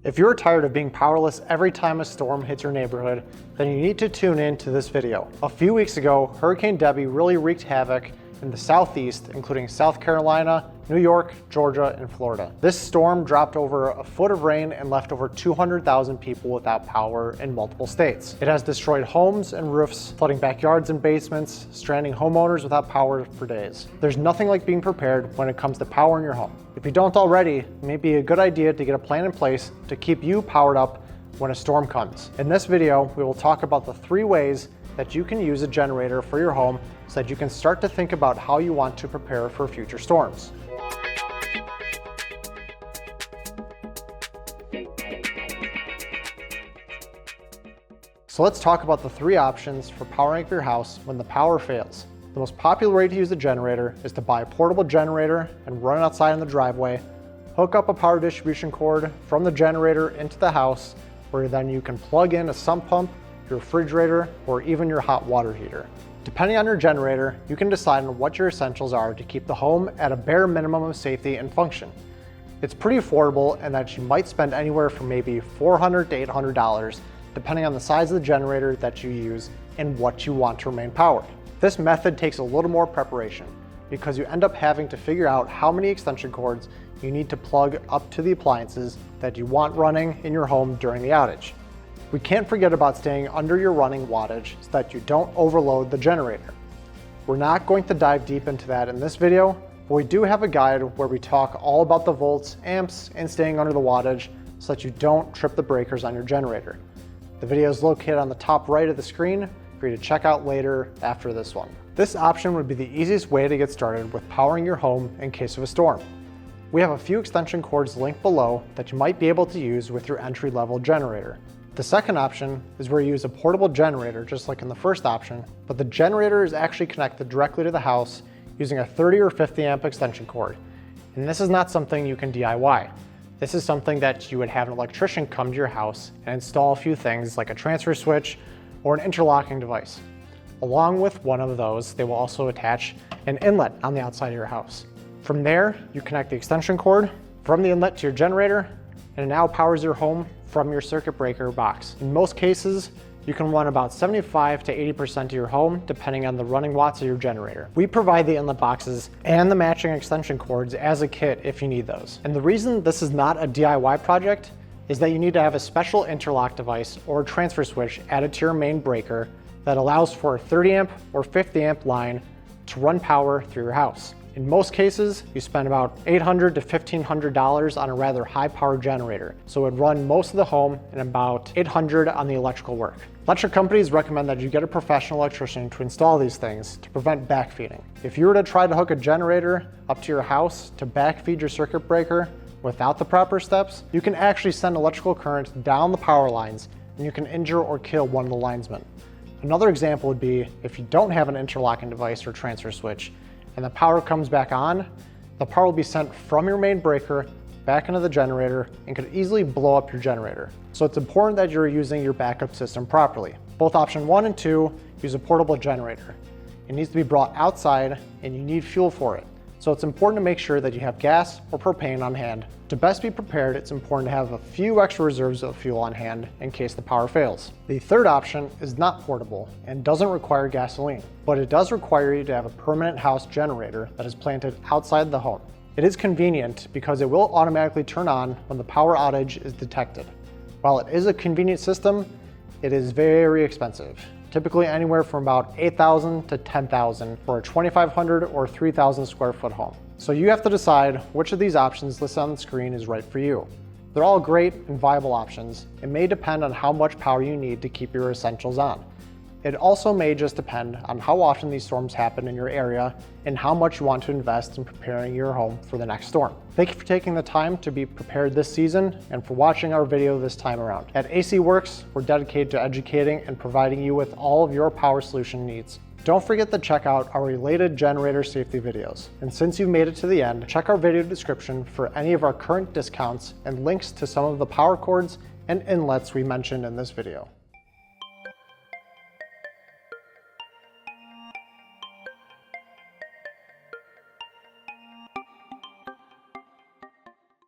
If you're tired of being powerless every time a storm hits your neighborhood, then you need to tune in to this video. A few weeks ago, Hurricane Debbie really wreaked havoc in the southeast, including South Carolina, New York, Georgia, and Florida. This storm dropped over a foot of rain and left over 200,000 people without power in multiple states. It has destroyed homes and roofs, flooding backyards and basements, stranding homeowners without power for days. There's nothing like being prepared when it comes to power in your home. If you don't already, it may be a good idea to get a plan in place to keep you powered up when a storm comes. In this video, we will talk about the 3 ways that you can use a generator for your home so that you can start to think about how you want to prepare for future storms. So let's talk about the 3 options for powering up your house when the power fails. The most popular way to use a generator is to buy a portable generator and run it outside in the driveway, hook up a power distribution cord from the generator into the house, where then you can plug in a sump pump, your refrigerator, or even your hot water heater. Depending on your generator, you can decide on what your essentials are to keep the home at a bare minimum of safety and function. It's pretty affordable in that you might spend anywhere from maybe $400 to $800, depending on the size of the generator that you use and what you want to remain powered. This method takes a little more preparation because you end up having to figure out how many extension cords you need to plug up to the appliances that you want running in your home during the outage. We can't forget about staying under your running wattage so that you don't overload the generator. We're not going to dive deep into that in this video, but we do have a guide where we talk all about the volts, amps, and staying under the wattage so that you don't trip the breakers on your generator. The video is located on the top right of the screen for you to check out later after this one. This option would be the easiest way to get started with powering your home in case of a storm. We have a few extension cords linked below that you might be able to use with your entry-level generator. The second option is where you use a portable generator, just like in the first option, but the generator is actually connected directly to the house using a 30 or 50 amp extension cord. And this is not something you can DIY. This is something that you would have an electrician come to your house and install a few things like a transfer switch or an interlocking device. Along with one of those, they will also attach an inlet on the outside of your house. From there, you connect the extension cord from the inlet to your generator, and it now powers your home from your circuit breaker box. In most cases, you can run about 75 to 80% of your home, depending on the running watts of your generator. We provide the inlet boxes and the matching extension cords as a kit if you need those. And the reason this is not a DIY project is that you need to have a special interlock device or transfer switch added to your main breaker that allows for a 30 amp or 50 amp line to run power through your house. In most cases, you spend about $800 to $1,500 on a rather high power generator, so it would run most of the home and about $800 on the electrical work. Electric companies recommend that you get a professional electrician to install these things to prevent backfeeding. If you were to try to hook a generator up to your house to backfeed your circuit breaker without the proper steps, you can actually send electrical current down the power lines and you can injure or kill one of the linesmen. Another example would be if you don't have an interlocking device or transfer switch, and the power comes back on, the power will be sent from your main breaker back into the generator and could easily blow up your generator. So it's important that you're using your backup system properly. Both option 1 and 2 use a portable generator. It needs to be brought outside and you need fuel for it. So it's important to make sure that you have gas or propane on hand. To best be prepared, it's important to have a few extra reserves of fuel on hand in case the power fails. The third option is not portable and doesn't require gasoline, but it does require you to have a permanent house generator that is planted outside the home. It is convenient because it will automatically turn on when the power outage is detected. While it is a convenient system, it is very expensive. Typically anywhere from about $8,000 to $10,000 for a 2,500 or 3,000 square foot home. So you have to decide which of these options listed on the screen is right for you. They're all great and viable options. It may depend on how much power you need to keep your essentials on. It also may just depend on how often these storms happen in your area and how much you want to invest in preparing your home for the next storm. Thank you for taking the time to be prepared this season and for watching our video this time around. At AC Works, we're dedicated to educating and providing you with all of your power solution needs. Don't forget to check out our related generator safety videos. And since you've made it to the end, check our video description for any of our current discounts and links to some of the power cords and inlets we mentioned in this video.